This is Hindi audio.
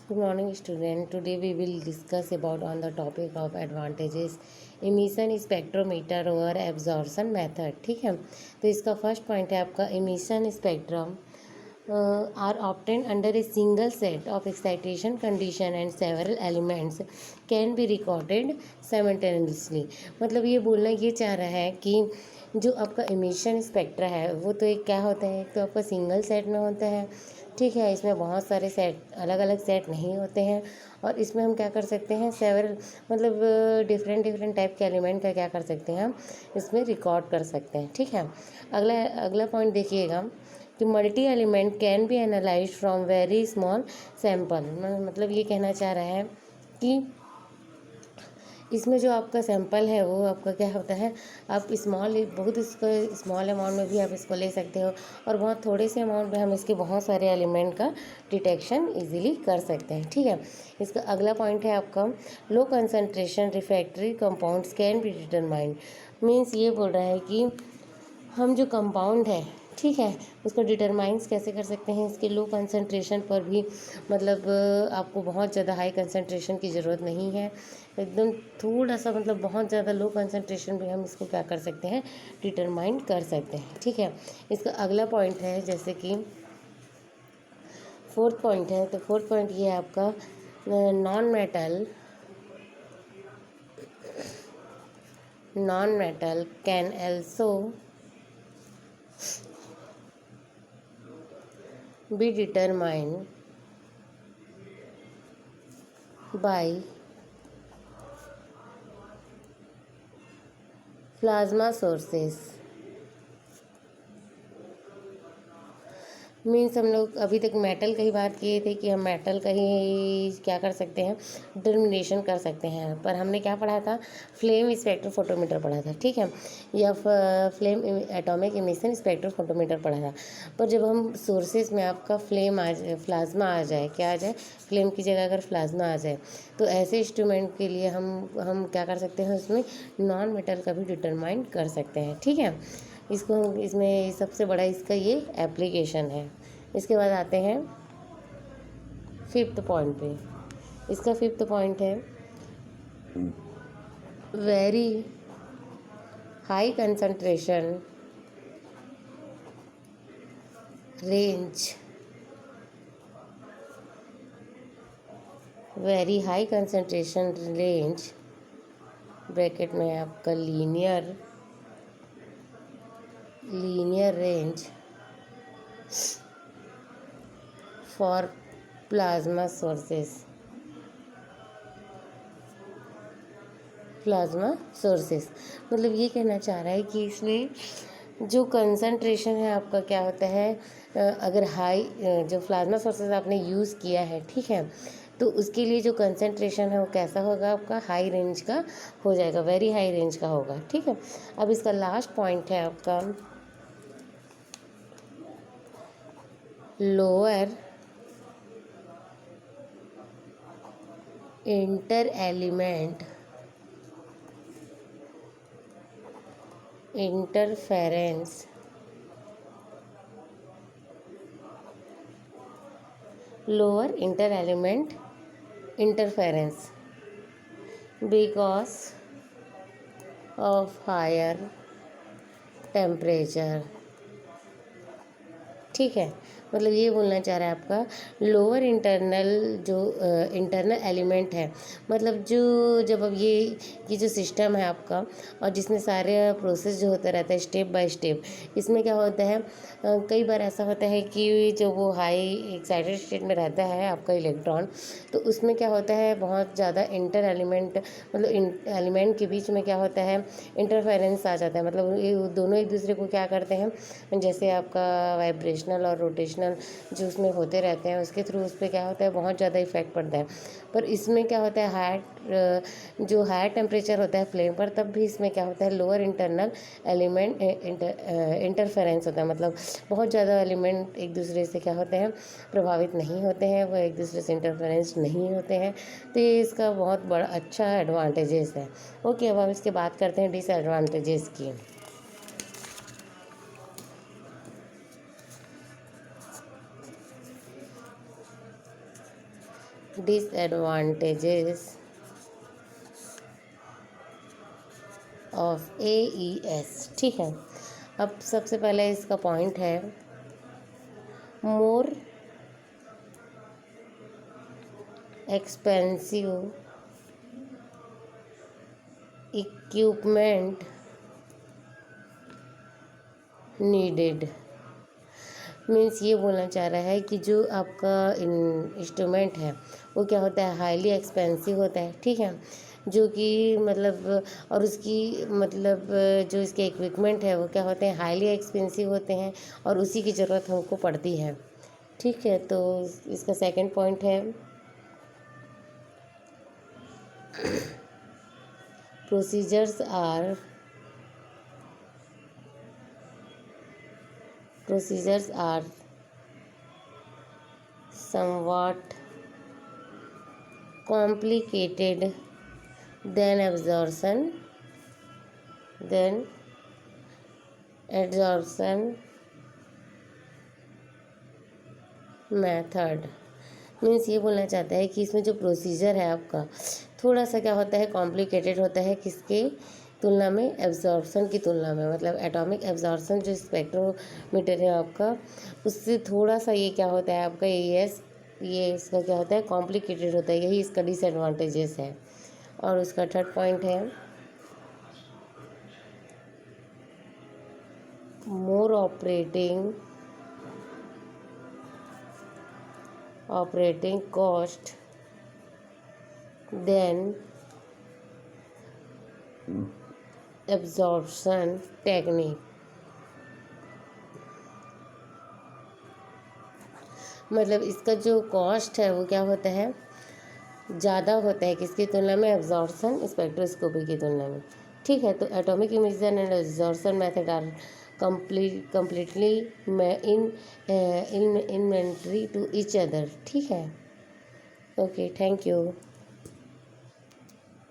Good morning, student. Today we will discuss about on the topic of advantages emission spectrometer और absorption method. ठीक है, तो इसका फर्स्ट पॉइंट है आपका emission spectrum are obtained under a single set of excitation condition and several elements can be recorded simultaneously. मतलब ये बोलना ये चाह रहा है कि जो आपका emission स्पेक्ट्रा है वो तो एक क्या होता है, एक तो आपका सिंगल सेट में होता है। ठीक है, इसमें बहुत सारे सेट अलग अलग सेट नहीं होते हैं और इसमें हम क्या कर सकते हैं, सेवरल मतलब डिफरेंट डिफरेंट टाइप के एलिमेंट का क्या कर सकते हैं, हम इसमें रिकॉर्ड कर सकते हैं। ठीक है, अगला अगला पॉइंट देखिएगा कि multi element can be analyse from very small sample. मतलब ये कहना चाह रहा है कि इसमें जो आपका सैंपल है वो आपका क्या होता है, आप बहुत इसको स्मॉल अमाउंट में भी आप इसको ले सकते हो और बहुत थोड़े से अमाउंट में हम इसके बहुत सारे एलिमेंट का डिटेक्शन इजीली कर सकते हैं। ठीक है, इसका अगला पॉइंट है आपका low concentration refractory compounds can be determined. Means ये बोल रहा है कि हम जो कंपाउंड है, ठीक है, उसको डिटरमाइंस कैसे कर सकते हैं, इसके लो कंसंट्रेशन पर भी। मतलब आपको बहुत ज़्यादा हाई कंसंट्रेशन की ज़रूरत नहीं है, एकदम थोड़ा सा मतलब बहुत ज़्यादा लो कंसंट्रेशन भी हम इसको क्या कर सकते हैं, डिटरमाइन कर सकते हैं। ठीक है, इसका अगला पॉइंट है जैसे कि फोर्थ पॉइंट है, तो फोर्थ पॉइंट ये है आपका non metal can also be determined by plasma sources। Means हम लोग अभी तक मेटल का ही बात किए थे कि हम मेटल का ही क्या कर सकते हैं, डिटर्मिनेशन कर सकते हैं, पर हमने क्या पढ़ा था, फ्लेम स्पेक्ट्रोफोटोमीटर पढ़ा था। ठीक है, या फ्लेम एटॉमिक इमिशन स्पेक्ट्रोफोटोमीटर पढ़ा था। पर जब हम सोर्सेज में आपका प्लाज्मा आ जाए, क्या आ जाए, फ्लेम की जगह अगर प्लाज्मा आ जाए, तो ऐसे इंस्ट्रूमेंट के लिए हम क्या कर सकते हैं, उसमें नॉन मेटल का भी डिटरमाइन कर सकते हैं। ठीक है, इसमें सबसे बड़ा इसका ये एप्लीकेशन है। इसके बाद आते हैं फिफ्थ पॉइंट पे। इसका फिफ्थ पॉइंट है very high concentration range, very high concentration range bracket में आपका linear range for plasma sources मतलब ये कहना चाह रहा है कि इसमें जो कंसंट्रेशन है आपका क्या होता है, अगर हाई जो प्लाज्मा सोर्सेज आपने यूज़ किया है, ठीक है, तो उसके लिए जो कंसंट्रेशन है वो कैसा होगा, आपका हाई रेंज का हो जाएगा, वेरी हाई रेंज का होगा। ठीक है, अब इसका लास्ट पॉइंट है आपका lower inter element interference lower inter-element interference because of higher temperature। ठीक है, मतलब ये बोलना चाह रहा है आपका लोअर इंटरनल एलिमेंट है, मतलब जब अब ये जो सिस्टम है आपका और जिसमें सारे प्रोसेस जो होता रहता है स्टेप बाय स्टेप, इसमें क्या होता है, कई बार ऐसा होता है कि जो वो हाई एक्साइटेड स्टेट में रहता है आपका इलेक्ट्रॉन, तो उसमें क्या होता है, बहुत ज़्यादा इंटर एलिमेंट मतलब एलिमेंट के बीच में क्या होता है, इंटरफेरेंस आ जाता है। मतलब ये दोनों एक दूसरे को क्या करते हैं, जैसे आपका वाइब्रेशनल और रोटेशनल जो उसमें होते रहते हैं, उसके थ्रू उस पर क्या होता है, बहुत ज़्यादा इफेक्ट पड़ता है। पर इसमें क्या होता है, जो हायर टेम्परेचर होता है फ्लेम पर, तब भी इसमें क्या होता है, लोअर इंटरनल एलिमेंट इंटरफेरेंस होता है। मतलब बहुत ज़्यादा एलिमेंट एक दूसरे से क्या होते हैं, प्रभावित नहीं होते हैं, वो एक दूसरे से इंटरफेरेंस नहीं होते हैं। तो ये इसका बहुत बड़ा अच्छा एडवांटेजेस है। ओके, अब हम इसके बात करते हैं डिसएडवांटेजेस की। Disadvantages of AES। ठीक है, अब सबसे पहले इसका पॉइंट है more expensive equipment needed. Means ये बोलना चाह रहा है कि जो आपका इंस्ट्रूमेंट है वो क्या होता है, हाईली एक्सपेंसिव होता है। ठीक है, जो कि मतलब और उसकी मतलब जो इसके इक्विपमेंट है वो क्या होते हैं, हाईली एक्सपेंसिव होते हैं और उसी की ज़रूरत हमको पड़ती है। ठीक है, तो इसका सेकंड पॉइंट है procedures are somewhat complicated than absorption method. Means ये बोलना चाहता है कि इसमें जो प्रोसीजर है आपका थोड़ा सा क्या होता है, कॉम्प्लिकेटेड होता है। किसके तुलना में, एब्जॉर्प्शन की तुलना में। मतलब एटॉमिक एब्जॉर्प्शन जो स्पेक्ट्रोमीटर है आपका, उससे थोड़ा सा ये क्या होता है आपका AES, ये इसका क्या होता है, कॉम्प्लिकेटेड होता है। यही इसका डिसएडवांटेजेस है। और उसका थर्ड पॉइंट है more operating cost than absorption technique. मतलब इसका जो कॉस्ट है वो क्या होता है, ज़्यादा होता है किसकी तुलना में, एब्जॉर्प्शन स्पेक्ट्रोस्कोपी की तुलना में। ठीक है, तो atomic emission and absorption method are completely in inventory to each other। ठीक है, ओके, थैंक यू।